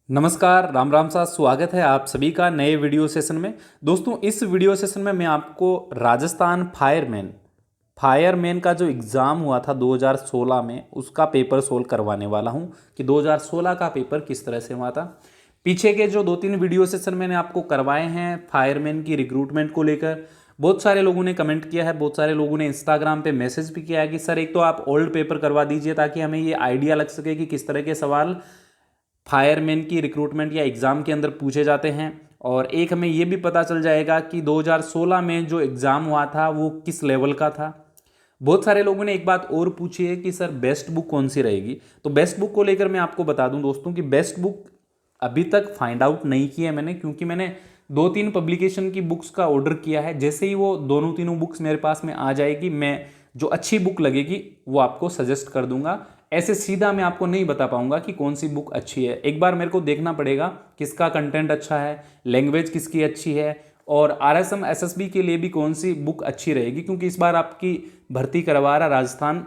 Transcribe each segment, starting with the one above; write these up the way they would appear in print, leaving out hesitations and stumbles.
नमस्कार, राम राम सा स्वागत है आप सभी का नए वीडियो सेशन में। दोस्तों, इस वीडियो सेशन में मैं आपको राजस्थान फायरमैन का जो एग्ज़ाम हुआ था 2016 में उसका पेपर सोल्व करवाने वाला हूं कि 2016 का पेपर किस तरह से हुआ था। पीछे के जो 2-3 वीडियो सेशन मैंने आपको करवाए हैं फायरमैन की रिक्रूटमेंट को लेकर, बहुत सारे लोगों ने कमेंट किया है, बहुत सारे लोगों ने इंस्टाग्राम पे मैसेज भी किया है कि सर एक तो आप ओल्ड पेपर करवा दीजिए ताकि हमें ये आइडिया लग सके कि किस तरह के सवाल फायरमैन की रिक्रूटमेंट या एग्ज़ाम के अंदर पूछे जाते हैं, और एक हमें ये भी पता चल जाएगा कि 2016 में जो एग्ज़ाम हुआ था वो किस लेवल का था। बहुत सारे लोगों ने एक बात और पूछी है कि सर बेस्ट बुक कौन सी रहेगी। तो बेस्ट बुक को लेकर मैं आपको बता दूं दोस्तों कि बेस्ट बुक अभी तक फाइंड आउट नहीं किया है मैंने, क्योंकि मैंने 2-3 पब्लिकेशन की बुक्स का ऑर्डर किया है। जैसे ही वो दोनों तीनों बुक्स मेरे पास में आ जाएगी, मैं जो अच्छी बुक लगेगी वो आपको सजेस्ट कर दूंगा। ऐसे सीधा मैं आपको नहीं बता पाऊंगा कि कौन सी बुक अच्छी है। एक बार मेरे को देखना पड़ेगा किसका कंटेंट अच्छा है, लैंग्वेज किसकी अच्छी है, और आरएसएम एसएसबी के लिए भी कौन सी बुक अच्छी रहेगी, क्योंकि इस बार आपकी भर्ती करवा रहा राजस्थान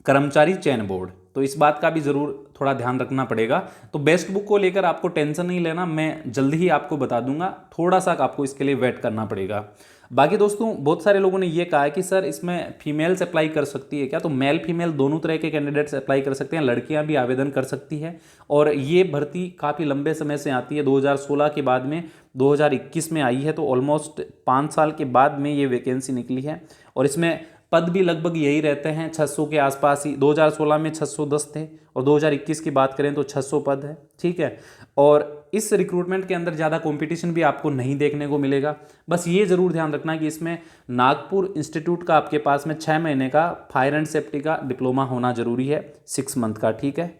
कर्मचारी चयन बोर्ड, तो इस बात का भी ज़रूर थोड़ा ध्यान रखना पड़ेगा। तो बेस्ट बुक को लेकर आपको टेंशन नहीं लेना, मैं जल्दी ही आपको बता दूंगा, थोड़ा सा आपको इसके लिए वेट करना पड़ेगा। बाकी दोस्तों, बहुत सारे लोगों ने ये कहा है कि सर इसमें फीमेल्स अप्लाई कर सकती है क्या। तो मेल फीमेल दोनों तरह के कैंडिडेट्स अप्लाई कर सकते हैं, लड़कियां भी आवेदन कर सकती है। और ये भर्ती काफ़ी लंबे समय से आती है, 2016 के बाद में 2021 में आई है, तो ऑलमोस्ट 5 साल के बाद में ये वैकेंसी निकली है। और इसमें पद भी लगभग यही रहते हैं, 600 के आसपास ही। 2016 में 610 थे और 2021 की बात करें तो 600 पद है, ठीक है। और इस रिक्रूटमेंट के अंदर ज़्यादा कंपटीशन भी आपको नहीं देखने को मिलेगा। बस ये ज़रूर ध्यान रखना कि इसमें नागपुर इंस्टीट्यूट का आपके पास में 6 महीने का फायर एंड सेफ्टी का डिप्लोमा होना जरूरी है, 6 मंथ का, ठीक है।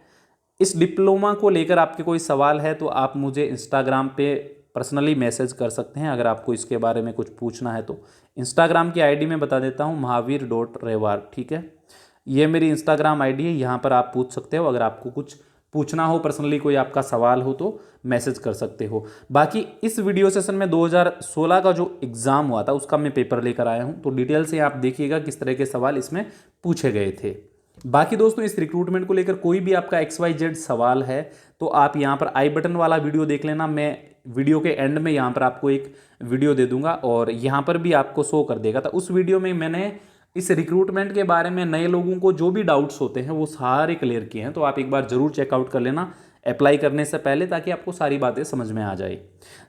इस डिप्लोमा को लेकर आपके कोई सवाल है तो आप मुझे इंस्टाग्राम पे पर्सनली मैसेज कर सकते हैं, अगर आपको इसके बारे में कुछ पूछना है तो। इंस्टाग्राम की आईडी मैं बता देता हूँ, महावीर.रेवार, ठीक है। ये मेरी इंस्टाग्राम आईडी है, यहाँ पर आप पूछ सकते हो। अगर आपको कुछ पूछना हो पर्सनली, कोई आपका सवाल हो तो मैसेज कर सकते हो। बाकी इस वीडियो सेशन में 2016 का जो एग्ज़ाम हुआ था उसका मैं पेपर लेकर आया हूँ, तो डिटेल से आप देखिएगा किस तरह के सवाल इसमें पूछे गए थे। बाकी दोस्तों, इस रिक्रूटमेंट को लेकर कोई भी आपका XYZ सवाल है तो आप यहाँ पर आई बटन वाला वीडियो देख लेना। मैं वीडियो के एंड में यहाँ पर आपको एक वीडियो दे दूंगा और यहाँ पर भी आपको शो कर देगा। तो उस वीडियो में मैंने इस रिक्रूटमेंट के बारे में नए लोगों को जो भी डाउट्स होते हैं वो सारे क्लियर किए हैं, तो आप एक बार ज़रूर चेकआउट कर लेना अप्लाई करने से पहले, ताकि आपको सारी बातें समझ में आ जाए।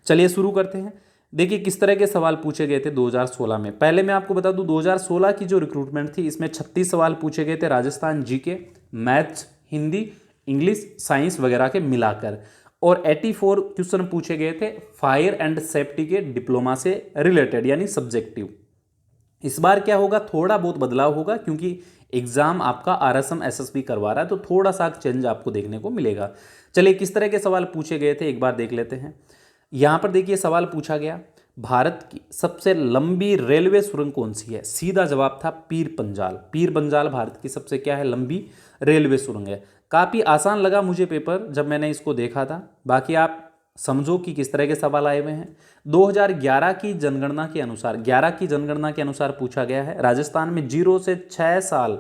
चलिए शुरू करते हैं। देखिए किस तरह के सवाल पूछे गए थे 2016 में। पहले मैं आपको बता दूं, 2016 की जो रिक्रूटमेंट थी इसमें 36 सवाल पूछे गए थे, Rajasthan GK, maths, Hindi, English, science वगैरह के मिलाकर। और 84 क्वेश्चन पूछे गए थे फायर एंड सेफ्टी के डिप्लोमा से रिलेटेड, यानी सब्जेक्टिव। इस बार क्या होगा, थोड़ा बहुत बदलाव होगा, क्योंकि एग्जाम आपका आरएसएम एसएसबी करवा रहा है, तो थोड़ा सा चेंज आपको देखने को मिलेगा। चलिए किस तरह के सवाल पूछे गए थे एक बार देख लेते हैं। यहां पर देखिए सवाल पूछा गया, भारत की सबसे लंबी रेलवे सुरंग कौन सी है। सीधा जवाब था पीर पंजाल। पीर पंजाल भारत की सबसे क्या है, लंबी रेलवे सुरंग है। काफ़ी आसान लगा मुझे पेपर जब मैंने इसको देखा था। बाकी आप समझो कि किस तरह के सवाल आए हुए हैं। 2011 की जनगणना के अनुसार, 11 की जनगणना के अनुसार पूछा गया है, राजस्थान में 0 से 6 साल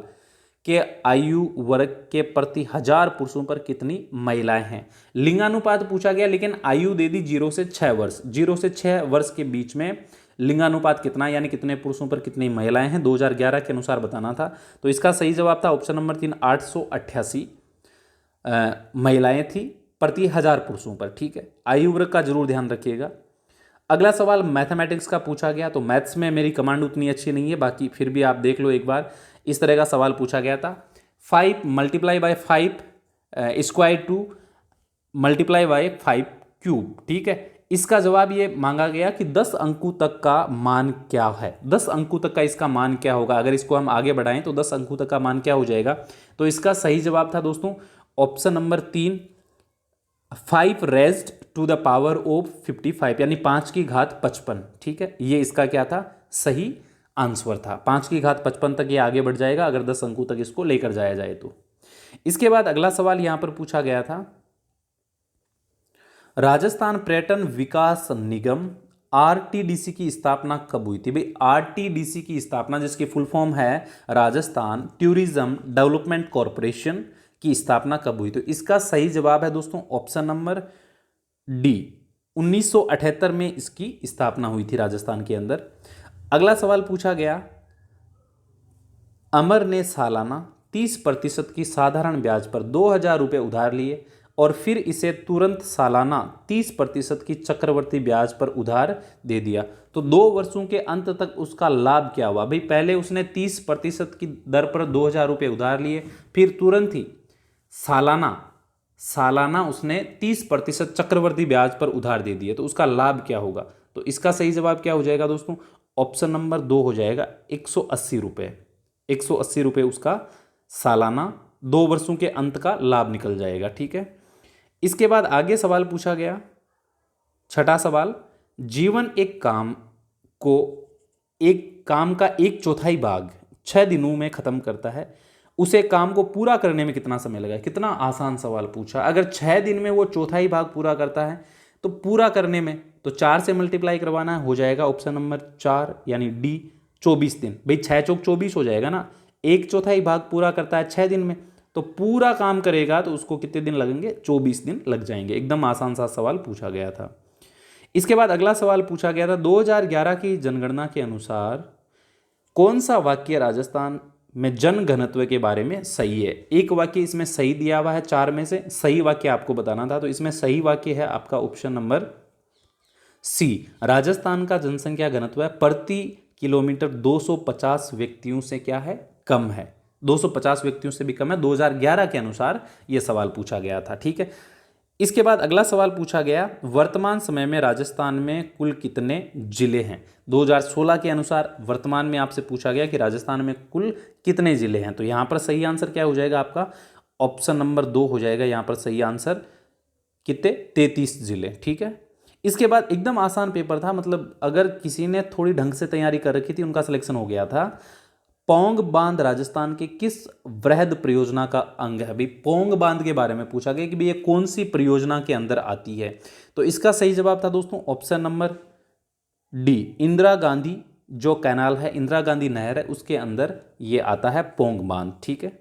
के आयु वर्ग के प्रति 1000 पुरुषों पर कितनी महिलाएं हैं। लिंगानुपात पूछा गया, लेकिन आयु दे दी 0 से 6 वर्ष। 0 से 6 वर्ष के बीच में लिंगानुपात कितना, यानी कितने पुरुषों पर कितनी महिलाएं हैं, 2011 के अनुसार बताना था। तो इसका सही जवाब था ऑप्शन नंबर 3, 888 महिलाएं थी प्रति 1000 पुरुषों पर, ठीक है। आयु वर्ग का जरूर ध्यान रखिएगा। अगला सवाल मैथमेटिक्स का पूछा गया, तो मैथ्स में मेरी कमांड उतनी अच्छी नहीं है, बाकी फिर भी आप देख लो एक बार। इस तरह का सवाल पूछा गया था, 5 multiply by 5 square to multiply by 5 cube, ठीक है। इसका जवाब ये मांगा गया कि 10 अंकों तक का मान क्या है, 10 अंकों तक का इसका मान क्या होगा। अगर इसको हम आगे बढ़ाएं तो 10 अंकों तक का मान क्या हो जाएगा। तो इसका सही जवाब था दोस्तों option number 3, 5 raised to the power of 55, यानी 5 की घात 55, ठीक है। ये इसका क्या था, सही आंसर था। 5 की घात 55 तक ये आगे बढ़ जाएगा अगर 10 अंकों तक इसको लेकर जाया जाए तो। इसके बाद अगला सवाल यहां पर पूछा गया था, राजस्थान पर्यटन विकास निगम आरटीडीसी की स्थापना कब हुई थी। भाई आरटीडीसी की स्थापना, जिसकी फुल फॉर्म है राजस्थान टूरिज्म डेवलपमेंट कॉरपोरेशन, की स्थापना कब हुई? तो इसका सही जवाब है दोस्तों ऑप्शन नंबर डी, 1978 में इसकी स्थापना हुई थी राजस्थान के अंदर। अगला सवाल पूछा गया, अमर ने सालाना 30% की साधारण ब्याज पर 2,000 रुपये उधार लिए और फिर इसे तुरंत सालाना 30% की चक्रवर्ती ब्याज पर उधार दे दिया, तो 2 वर्षों के अंत तक उसका लाभ क्या हुआ? भाई पहले उसने 30% की दर पर 2,000 रुपये उधार लिए, फिर तुरंत ही सालाना उसने 30% चक्रवर्ती ब्याज पर उधार दे दिए, तो उसका लाभ क्या होगा? तो इसका सही जवाब क्या हो जाएगा दोस्तों? ऑप्शन नंबर 2 हो जाएगा 180 रुपये। 180 रुपये उसका सालाना 2 वर्षों के अंत का लाभ निकल जाएगा। ठीक है, इसके बाद आगे सवाल पूछा गया, छठा सवाल, जीवन एक काम का 1/4 भाग 6 दिनों में खत्म करता है, उसे काम को पूरा करने में कितना समय लगा? कितना आसान सवाल पूछा। अगर 6 दिन में वो चौथाई भाग पूरा करता है तो पूरा करने में तो 4 से मल्टीप्लाई करवाना हो जाएगा ऑप्शन नंबर 4 यानी डी 24 दिन। भाई 6 चौक 24 हो जाएगा ना, 1/4 भाग पूरा करता है 6 दिन में, तो पूरा काम करेगा तो उसको कितने दिन लगेंगे? 24 दिन लग जाएंगे। एकदम आसान सा सवाल पूछा गया था। इसके बाद अगला सवाल पूछा गया था, 2011 की जनगणना के अनुसार कौन सा वाक्य राजस्थान में जनघनत्व के बारे में सही है? एक वाक्य इसमें सही दिया हुआ है, 4 में से सही वाक्य आपको बताना था, तो इसमें सही वाक्य है आपका ऑप्शन नंबर सी, राजस्थान का जनसंख्या घनत्व है प्रति किलोमीटर 250 व्यक्तियों से क्या है? कम है। 250 व्यक्तियों से भी कम है, 2011 के अनुसार यह सवाल पूछा गया था। ठीक है, इसके बाद अगला सवाल पूछा गया, वर्तमान समय में राजस्थान में कुल कितने जिले हैं? 2016 के अनुसार वर्तमान में आपसे पूछा गया कि राजस्थान में कुल कितने जिले हैं, तो यहां पर सही आंसर क्या हो जाएगा आपका? ऑप्शन नंबर 2 हो जाएगा यहां पर सही आंसर। कितने? 33 जिले। ठीक है, इसके बाद एकदम आसान पेपर था, मतलब अगर किसी ने थोड़ी ढंग से तैयारी कर रखी थी उनका सिलेक्शन हो गया था। पौंग बांध राजस्थान के किस वृहद परियोजना का अंग है? भाई पौंग बांध के बारे में पूछा गया कि भाई ये कौन सी परियोजना के अंदर आती है, तो इसका सही जवाब था दोस्तों option number D, Indira Gandhi जो कैनाल है, इंदिरा गांधी नहर है, उसके अंदर ये आता है पौंग बांध। ठीक है,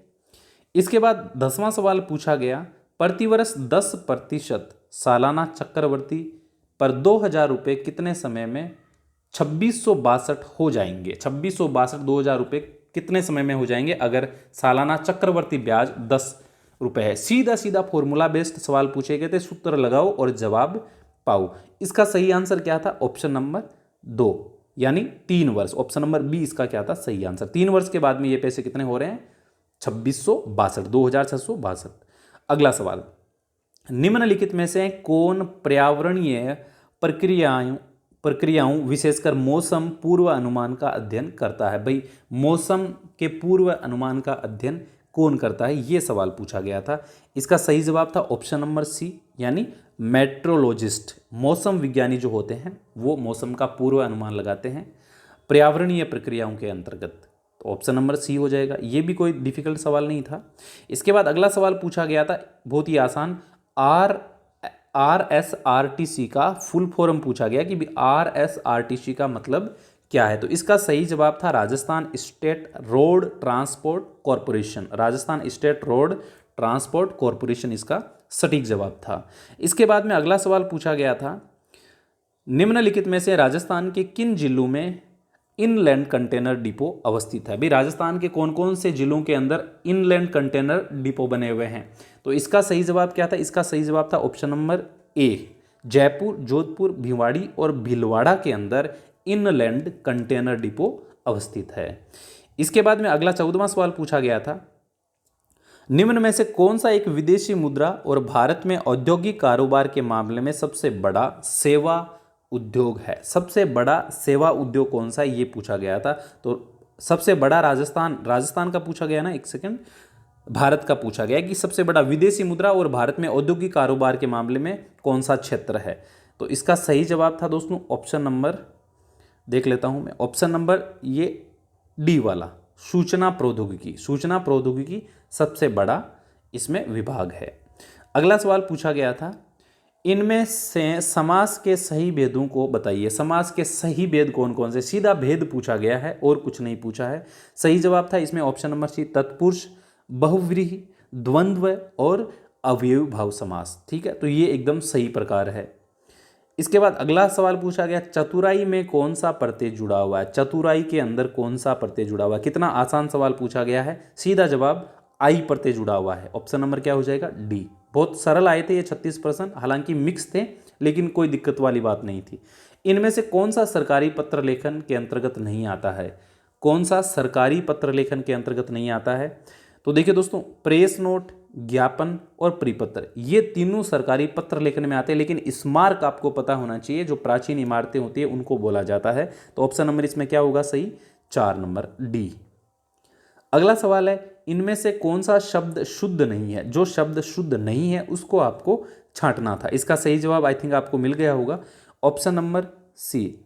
इसके बाद 10वां सवाल पूछा गया, प्रतिवर्ष 10% सालाना चक्रवर्ती पर 2,000 रुपये कितने समय में 2662 हो जाएंगे? 2662 2,000 रुपये कितने समय में हो जाएंगे अगर सालाना चक्रवर्ती ब्याज 10 रुपये है? सीधा सीधा फॉर्मूला बेस्ड सवाल पूछे गए थे, सूत्र लगाओ और जवाब पाओ। इसका सही आंसर क्या था? ऑप्शन नंबर 2 यानी 3 वर्ष। ऑप्शन नंबर बी इसका क्या था? सही आंसर। 3 वर्ष के बाद में ये पैसे कितने हो रहे हैं? 2662, 2,662। अगला सवाल, निम्नलिखित में से कौन पर्यावरणीय प्रक्रियाओं विशेषकर मौसम पूर्व अनुमान का अध्ययन करता है? भाई मौसम के पूर्व अनुमान का अध्ययन कौन करता है, ये सवाल पूछा गया था। इसका सही जवाब था ऑप्शन नंबर सी यानी मेट्रोलॉजिस्ट। मौसम विज्ञानी जो होते हैं वो मौसम का पूर्व अनुमान लगाते हैं पर्यावरणीय प्रक्रियाओं के अंतर्गत, तो ऑप्शन नंबर सी हो जाएगा। ये भी कोई डिफिकल्ट सवाल नहीं था। इसके बाद अगला सवाल पूछा गया था बहुत ही आसान, RSRTC का फुल फॉर्म पूछा गया कि RSRTC का मतलब क्या है, तो इसका सही जवाब था Rajasthan state road transport corporation. Rajasthan state road transport corporation इसका सटीक जवाब था। इसके बाद में अगला सवाल पूछा गया था, निम्नलिखित में से राजस्थान के किन जिलों में इनलैंड कंटेनर डिपो अवस्थित है? भाई राजस्थान के कौन कौन से जिलों के अंदर इनलैंड कंटेनर डिपो बने हुए हैं, तो इसका सही जवाब क्या था? इसका सही जवाब था option number A, Jaipur, Jodhpur, Bhiwadi और भीलवाड़ा के अंदर इनलैंड कंटेनर डिपो अवस्थित है। इसके बाद में अगला 14वां सवाल पूछा गया था, निम्न में से कौन सा एक विदेशी मुद्रा और भारत में औद्योगिक कारोबार के मामले में सबसे बड़ा सेवा उद्योग है? सबसे बड़ा सेवा उद्योग कौन सा है ये पूछा गया था, तो सबसे बड़ा राजस्थान का पूछा गया ना, एक सेकंड, भारत का पूछा गया कि सबसे बड़ा विदेशी मुद्रा और भारत में औद्योगिक कारोबार के मामले में कौन सा क्षेत्र है, तो इसका सही जवाब था दोस्तों ऑप्शन नंबर, देख लेता हूं मैं, ऑप्शन नंबर ये डी वाला, सूचना प्रौद्योगिकी सबसे बड़ा इसमें विभाग है। अगला सवाल पूछा गया था, इनमें से समास के सही भेदों को बताइए। समास के सही भेद कौन कौन से? सीधा भेद पूछा गया है और कुछ नहीं पूछा है। सही जवाब था इसमें ऑप्शन नंबर सी, तत्पुरुष, बहुव्रीहि, द्वंद्व और अव्ययीभाव समास। ठीक है, तो ये एकदम सही प्रकार है। इसके बाद अगला सवाल पूछा गया, चतुराई में कौन सा प्रत्यय जुड़ा हुआ है? चतुराई के अंदर कौन सा प्रत्यय जुड़ा हुआ है? कितना आसान सवाल पूछा गया है। सीधा जवाब आई प्रत्यय जुड़ा हुआ है। ऑप्शन नंबर क्या हो जाएगा? डी। बहुत सरल आए थे ये 36 प्रश्न, हालांकि मिक्स थे लेकिन कोई दिक्कत वाली बात नहीं थी। इनमें से कौन सा सरकारी पत्र लेखन के अंतर्गत नहीं आता है? कौन सा सरकारी पत्र लेखन के अंतर्गत नहीं आता है? तो देखिए दोस्तों, प्रेस नोट, ज्ञापन और परिपत्र, ये तीनों सरकारी पत्र लेखन में आते हैं, लेकिन स्मारक आपको पता होना चाहिए, जो प्राचीन इमारतें होती है उनको बोला जाता है। तो ऑप्शन नंबर इसमें क्या होगा सही? 4 नंबर डी। अगला सवाल है, इनमें से कौन सा शब्द शुद्ध नहीं है? जो शब्द शुद्ध नहीं है उसको आपको छांटना था। इसका सही जवाब आई थिंक आपको मिल गया होगा। ऑप्शन नंबर सी,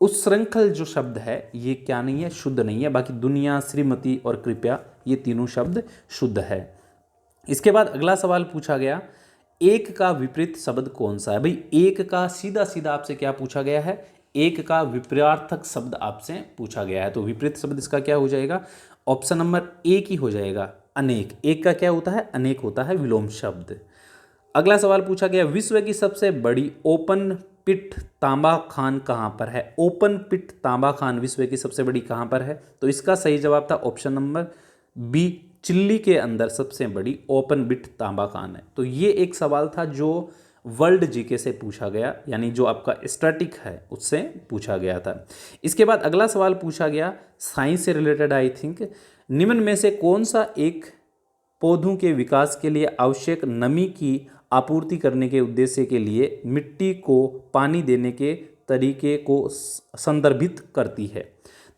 उच्छृंखल जो शब्द है ये क्या नहीं है? शुद्ध नहीं है। बाकी दुनिया, श्रीमती और कृपया, ये तीनों शब्द शुद्ध है। इसके बाद अगला सवाल पूछा गया, एक का विपरीत शब्द कौन सा है? भाई एक का सीधा सीधा आपसे क्या पूछा गया है? एक का विपरीतार्थक शब्द आपसे पूछा गया है। तो विपरीत शब्द इसका क्या हो जाएगा? ऑप्शन नंबर ए की हो जाएगा, अनेक। एक का क्या होता है? अनेक होता है, विलोम शब्द। अगला सवाल पूछा गया, विश्व की सबसे बड़ी ओपन पिट तांबा खान कहाँ पर है? ओपन पिट तांबा खान विश्व की सबसे बड़ी कहाँ पर है? तो इसका सही जवाब था ऑप्शन नंबर बी, चिल्ली के अंदर सबसे बड़ी ओपन पिट तांबा खान है। तो ये एक सवाल था जो वर्ल्ड जीके से पूछा गया, यानी जो आपका स्टैटिक है उससे पूछा गया था। इसके बाद अगला सवाल पूछा गया साइंस से रिलेटेड आई थिंक, निम्न में से कौन सा एक पौधों के विकास के लिए आवश्यक नमी की आपूर्ति करने के उद्देश्य के लिए मिट्टी को पानी देने के तरीके को संदर्भित करती है?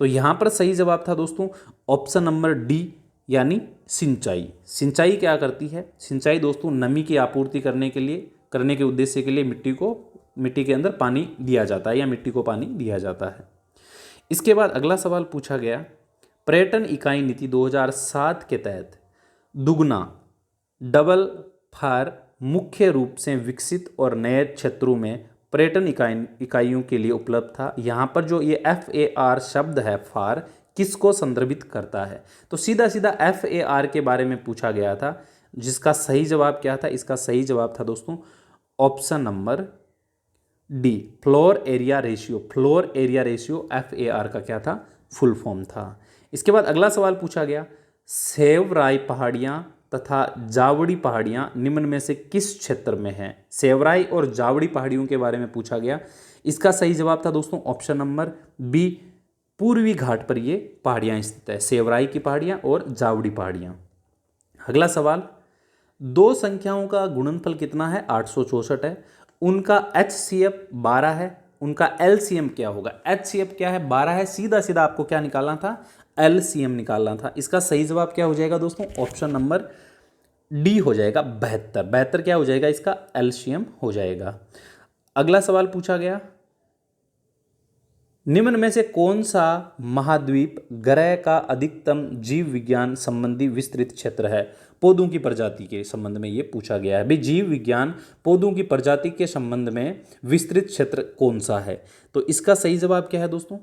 तो यहाँ पर सही जवाब था दोस्तों ऑप्शन नंबर डी, यानी सिंचाई। सिंचाई क्या करती है? सिंचाई दोस्तों नमी की आपूर्ति करने के उद्देश्य के लिए मिट्टी के अंदर पानी दिया जाता है, या मिट्टी को पानी दिया जाता है। इसके बाद अगला सवाल पूछा गया, पर्यटन इकाई नीति 2007 के तहत दुगना डबल फार मुख्य रूप से विकसित और नए क्षेत्रों में पर्यटन इकाइयों के लिए उपलब्ध था। यहाँ पर जो ये FAR शब्द है, फार, किसको संदर्भित करता है? तो सीधा सीधा FAR के बारे में पूछा गया था, जिसका सही जवाब क्या था? इसका सही जवाब था दोस्तों option number D, floor area ratio. Floor area ratio FAR का क्या था? फुल फॉर्म था। इसके बाद अगला सवाल पूछा गया, सेवराई पहाड़ियाँ तथा जावड़ी पहाड़ियाँ निम्न में से किस क्षेत्र में हैं? सेवराई और जावड़ी पहाड़ियों के बारे में पूछा गया। इसका सही जवाब था दोस्तों ऑप्शन नंबर बी, पूर्वी घाट पर ये पहाड़ियाँ स्थित है, सेवराई की पहाड़ियाँ और जावड़ी पहाड़ियाँ। अगला सवाल, दो संख्याओं का गुणनफल कितना है? 864 है। उनका HCF 12 है, उनका LCM क्या होगा? HCF क्या है? 12 है। सीधा सीधा आपको क्या निकालना था? LCM निकालना था। इसका सही जवाब क्या हो जाएगा दोस्तों? ऑप्शन नंबर डी हो जाएगा, 72। 72 क्या हो जाएगा? इसका LCM हो जाएगा। अगला सवाल पूछा गया, निम्न में से कौन सा महाद्वीप ग्रह का अधिकतम जीव विज्ञान संबंधी विस्तृत क्षेत्र है? पौधों की प्रजाति के संबंध में ये पूछा गया है। भाई जीव विज्ञान पौधों की प्रजाति के संबंध में विस्तृत क्षेत्र कौन सा है? तो इसका सही जवाब क्या है दोस्तों?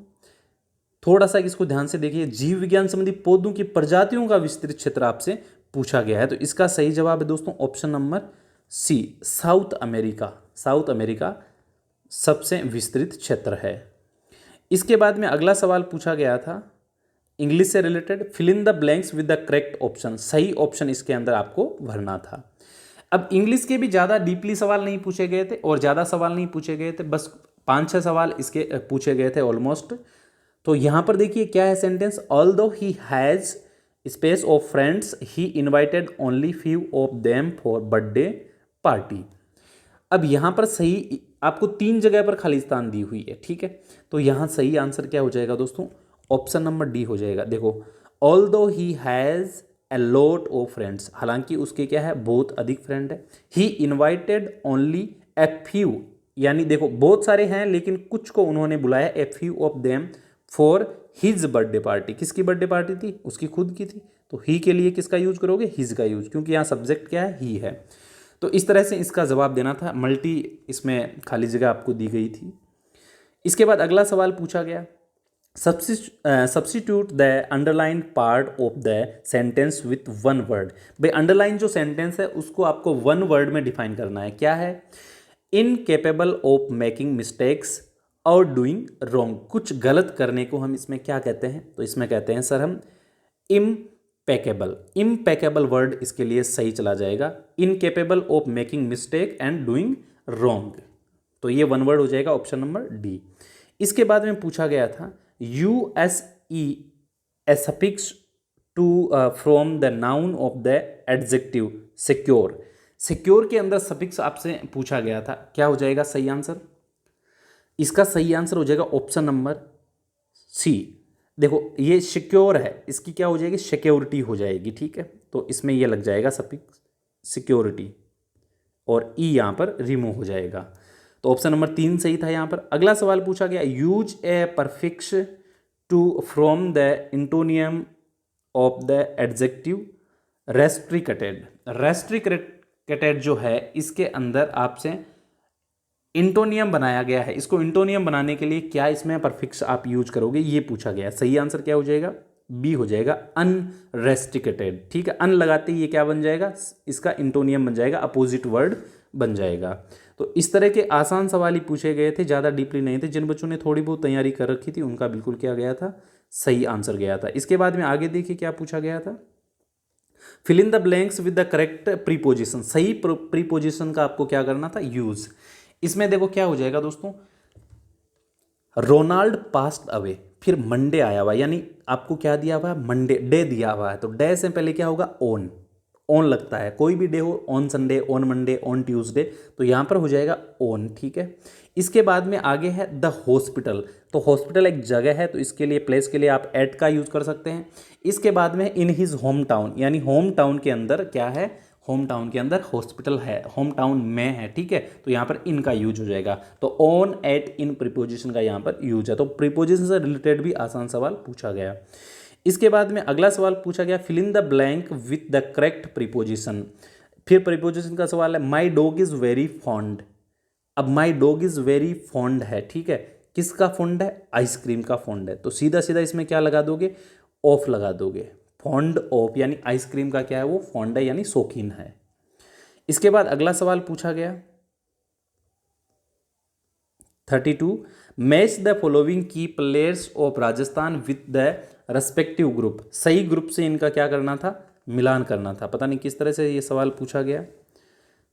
थोड़ा सा इसको ध्यान से देखिए, जीव विज्ञान संबंधी पौधों की प्रजातियों का विस्तृत क्षेत्र आपसे पूछा गया है। तो इसका सही जवाब है दोस्तों option number C, South America. South America सबसे विस्तृत क्षेत्र है। इसके बाद में अगला सवाल पूछा गया था इंग्लिश से related, fill in the blanks with the correct option. सही ऑप्शन इसके अंदर आपको भरना था। अब इंग्लिश के भी ज़्यादा डीपली सवाल नहीं पूछे गए थे और ज़्यादा सवाल नहीं पूछे गए थे, बस 5-6 सवाल इसके पूछे गए थे ऑलमोस्ट। तो यहाँ पर देखिए क्या है sentence, although he has space of friends he invited only few of them for birthday party. अब यहाँ पर सही आपको 3 जगह पर खाली स्थान दी हुई है, ठीक है। तो यहाँ सही आंसर क्या हो जाएगा दोस्तों? ऑप्शन नंबर डी हो जाएगा। देखो, although he has a lot of friends, हालांकि उसके क्या है, बहुत अधिक फ्रेंड है। ही इन्वाइटेड ओनली ए फ्यू, यानी देखो बहुत सारे हैं लेकिन कुछ को उन्होंने बुलाया, a few of them for his birthday party. किसकी बर्थडे पार्टी थी? उसकी खुद की थी। तो ही के लिए किसका यूज करोगे? हिज का यूज, क्योंकि यहाँ सब्जेक्ट क्या है? ही है। तो इस तरह से इसका जवाब देना था। मल्टी इसमें खाली जगह आपको दी गई थी। इसके बाद अगला सवाल पूछा गया, substitute the underline part of the sentence with one word. भाई अंडरलाइन जो सेंटेंस है उसको आपको वन वर्ड में डिफाइन करना है। क्या है? इनकेपेबल ऑफ मेकिंग मिस्टेक्स और डूइंग रॉन्ग। कुछ गलत करने को हम इसमें क्या कहते हैं? तो इसमें कहते हैं सर हम इम्पेकेबल। इम्पेकेबल वर्ड इसके लिए सही चला जाएगा। Incapable of making mistake and doing wrong, तो ये वन वर्ड हो जाएगा, ऑप्शन नंबर डी। इसके बाद में पूछा गया था USE a suffix to from the noun of the adjective secure. Secure के अंदर सफिक्स आपसे पूछा गया था, क्या हो जाएगा सही आंसर? इसका सही आंसर हो जाएगा ऑप्शन नंबर सी। देखो ये सिक्योर है, इसकी क्या हो जाएगी? सिक्योरिटी हो जाएगी, ठीक है। तो इसमें ये लग जाएगा सफिक्स सिक्योरिटी और ई यहाँ पर रिमूव हो जाएगा। तो ऑप्शन नंबर 3 सही था यहाँ पर। अगला सवाल पूछा गया use a prefix to from the antonym of the adjective restricted. Restricted जो है इसके अंदर आपसे इंटोनियम बनाया गया है। इसको इंटोनियम बनाने के लिए क्या इसमें परफिक्स आप यूज करोगे, ये पूछा गया। सही आंसर क्या हो जाएगा? बी हो जाएगा, अनरेस्ट्रिक्टेड, ठीक है। अन लगाते ही ये क्या बन जाएगा? इसका इंटोनियम बन जाएगा, अपोजिट वर्ड बन जाएगा। तो इस तरह के आसान सवाल ही पूछे गए थे, ज़्यादा डीपली नहीं थे। जिन बच्चों ने थोड़ी बहुत तैयारी कर रखी थी उनका बिल्कुल क्या गया था? सही आंसर गया था। इसके बाद में आगे देखिए क्या पूछा गया था। Fill in the blanks with the correct preposition. सही प्रीपोजिशन का आपको क्या करना था? यूज। इसमें देखो क्या हो जाएगा दोस्तों, रोनाल्ड पास्ट अवे, फिर मंडे आया हुआ, यानी आपको क्या दिया हुआ है? मंडे, डे दिया हुआ है। तो डे से पहले क्या होगा? ऑन। ऑन लगता है, कोई भी डे हो, on Sunday, on Monday, on Tuesday, तो यहाँ पर हो जाएगा ऑन, ठीक है। इसके बाद में आगे है द हॉस्पिटल। तो हॉस्पिटल एक जगह है, तो इसके लिए प्लेस के लिए आप एट का यूज कर सकते हैं। इसके बाद में इन हिज होम टाउन, यानी होम टाउन के अंदर क्या है? होम टाउन के अंदर हॉस्पिटल है, होम टाउन में है, ठीक है। तो यहाँ पर इन का यूज हो जाएगा। तो ऑन, एट, इन प्रीपोजिशन का यहाँ पर यूज है। तो प्रीपोजिशन से रिलेटेड भी आसान सवाल पूछा गया। इसके बाद में अगला सवाल पूछा गया fill in the blank with the correct preposition. फिर प्रीपोजिशन का सवाल है my dog is very fond. अब my dog is very fond है, ठीक है। किसका फॉन्ड है? आइसक्रीम का फॉन्ड है। तो सीधा सीधा इसमें क्या लगा दोगे? ऑफ लगा दोगे। फॉन्ड ऑफ, यानी आइसक्रीम का क्या है? वो फॉन्ड है, यानी शौकीन है। इसके बाद अगला सवाल पूछा गया 32 मैच द फॉलोइंग की players of Rajasthan with the respective group. सही ग्रुप से इनका क्या करना था? मिलान करना था। पता नहीं किस तरह से ये सवाल पूछा गया।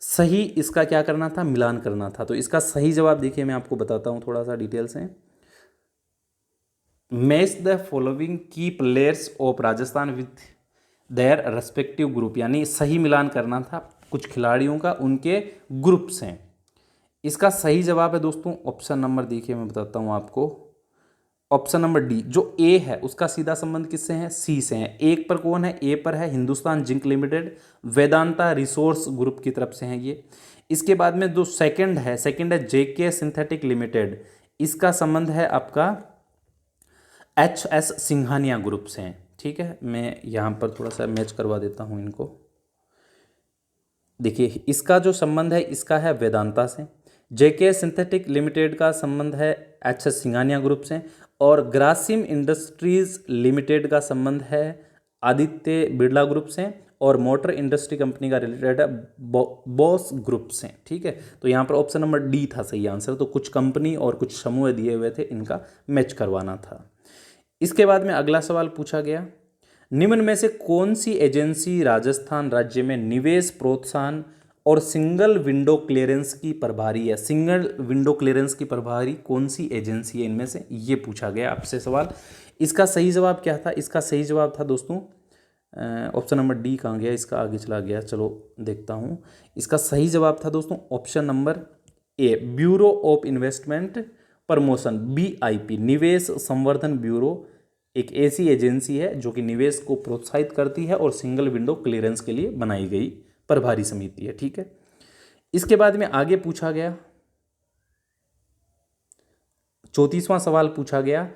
सही इसका क्या करना था? मिलान करना था। तो इसका सही जवाब देखिए मैं आपको बताता हूँ थोड़ा सा डिटेल से। मैच द फॉलोइंग की players of Rajasthan with their respective group, यानी सही मिलान करना था कुछ खिलाड़ियों का उनके ग्रुप से। इसका सही जवाब है दोस्तों ऑप्शन नंबर, देखिए मैं बताता हूँ आपको, ऑप्शन नंबर डी। जो ए है उसका सीधा संबंध किससे है? सी से है। एक पर कौन है? ए पर है Hindustan zinc limited, Vedanta resource group की तरफ से है ये। इसके बाद में जो सेकंड है जेके सिंथेटिक लिमिटेड, इसका संबंध है आपका HS सिंघानिया ग्रुप से है, ठीक है। मैं यहाँ पर थोड़ा सा मैच करवा देता हूँ इनको। देखिए इसका जो संबंध है इसका है वेदांता से, जेके सिंथेटिक लिमिटेड का संबंध है HS सिंघानिया ग्रुप से, और ग्रासिम इंडस्ट्रीज लिमिटेड का संबंध है आदित्य बिरला ग्रुप से, और मोटर इंडस्ट्री कंपनी का रिलेटेड है बॉस ग्रुप से, ठीक है। तो यहाँ पर ऑप्शन नंबर डी था सही आंसर। तो कुछ कंपनी और कुछ समूह दिए हुए थे, इनका मैच करवाना था। इसके बाद में अगला सवाल पूछा गया निम्न में से कौन सी एजेंसी राजस्थान राज्य में निवेश प्रोत्साहन और सिंगल विंडो क्लियरेंस की प्रभारी है? सिंगल विंडो क्लियरेंस की प्रभारी कौन सी एजेंसी है इनमें से, ये पूछा गया आपसे सवाल। इसका सही जवाब क्या था? इसका सही जवाब था दोस्तों ऑप्शन नंबर डी। कहाँ गया? इसका आगे चला गया, चलो देखता हूँ। इसका सही जवाब था दोस्तों option number A, bureau of investment promotion, BIP, निवेश संवर्धन ब्यूरो। एक ऐसी एजेंसी है जो कि निवेश को प्रोत्साहित करती है और सिंगल विंडो क्लियरेंस के लिए बनाई गई प्रभारी समिति है, ठीक है। इसके बाद में आगे पूछा गया 34वां सवाल पूछा गया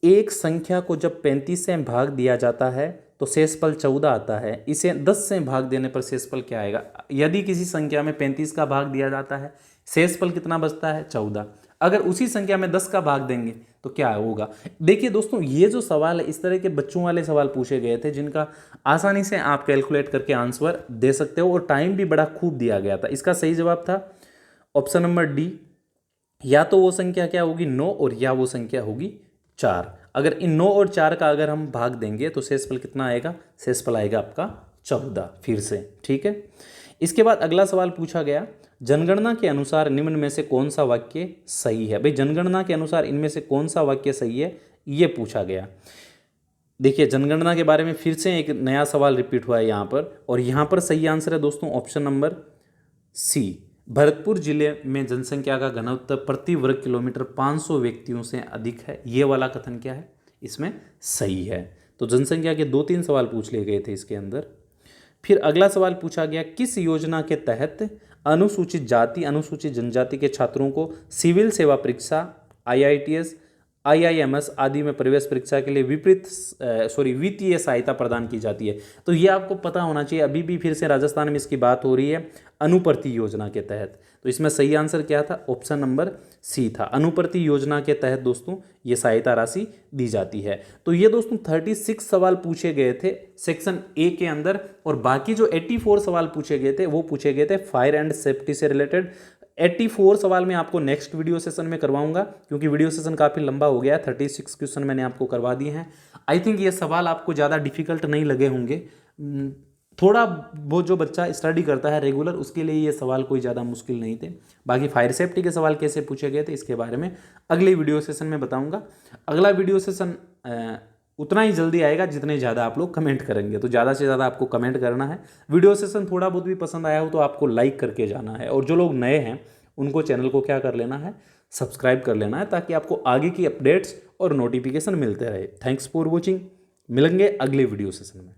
एक संख्या को जब 35 से भाग दिया जाता है तो शेषफल 14 आता है, इसे 10 से भाग देने पर शेषफल क्या आएगा? यदि किसी संख्या में 35 का भाग दिया जाता है, शेषफल कितना बचता है? 14। अगर उसी संख्या में 10 का भाग देंगे तो क्या होगा। देखिए दोस्तों, ये जो सवाल है इस तरह के बच्चों वाले सवाल पूछे गए थे जिनका आसानी से आप कैलकुलेट करके आंसर दे सकते हो, और टाइम भी बड़ा खूब दिया गया था। इसका सही जवाब था ऑप्शन नंबर डी, या तो वो संख्या क्या होगी 9 और या वो संख्या होगी 4। अगर इन 9 और 4 का अगर हम भाग देंगे तो शेषफल कितना आएगा, शेषफल आएगा आपका 14 फिर से, ठीक है। इसके बाद अगला सवाल पूछा गया, जनगणना के अनुसार निम्न में से कौन सा वाक्य सही है। भाई जनगणना के अनुसार इनमें से कौन सा वाक्य सही है, ये पूछा गया। देखिए जनगणना के बारे में फिर से एक नया सवाल रिपीट हुआ है यहाँ पर, और यहाँ पर सही आंसर है दोस्तों ऑप्शन नंबर सी। भरतपुर जिले में जनसंख्या का घनत्व प्रति वर्ग किलोमीटर 500 व्यक्तियों से अधिक है। ये वाला कथन क्या है, इसमें सही है। तो जनसंख्या के 2-3 सवाल पूछ लिए गए थे इसके अंदर। फिर अगला सवाल पूछा गया, किस योजना के तहत अनुसूचित जाति अनुसूचित जनजाति के छात्रों को सिविल सेवा परीक्षा, IITS, IIMS आदि में प्रवेश परीक्षा के लिए वित्तीय सहायता प्रदान की जाती है। तो ये आपको पता होना चाहिए, अभी भी फिर से राजस्थान में इसकी बात हो रही है अनुप्रति योजना के तहत। तो इसमें सही आंसर क्या था, ऑप्शन नंबर सी था। अनुप्रति योजना के तहत दोस्तों ये सहायता राशि दी जाती है। तो ये दोस्तों 36 सवाल पूछे गए थे सेक्शन ए के अंदर, और बाकी जो 84 सवाल पूछे गए थे वो पूछे गए थे फायर एंड सेफ्टी से रिलेटेड। 84 सवाल मैं आपको नेक्स्ट वीडियो सेशन में करवाऊंगा, क्योंकि वीडियो सेशन काफ़ी लंबा हो गया है। 36 क्वेश्चन मैंने आपको करवा दिए हैं। आई थिंक ये सवाल आपको ज़्यादा डिफिकल्ट नहीं लगे होंगे। थोड़ा वो जो बच्चा स्टडी करता है रेगुलर उसके लिए ये सवाल कोई ज़्यादा मुश्किल नहीं थे। बाकी फायर सेफ्टी के सवाल कैसे पूछे गए थे इसके बारे में अगले वीडियो सेशन में बताऊँगा। अगला वीडियो सेशन उतना ही जल्दी आएगा जितने ज़्यादा आप लोग कमेंट करेंगे। तो ज़्यादा से ज़्यादा आपको कमेंट करना है। वीडियो सेशन थोड़ा बहुत भी पसंद आया हो तो आपको लाइक करके जाना है, और जो लोग नए हैं उनको चैनल को क्या कर लेना है, सब्सक्राइब कर लेना है, ताकि आपको आगे की अपडेट्स और नोटिफिकेशन मिलते रहे। Thanks for watching. मिलेंगे अगले वीडियो सेशन में।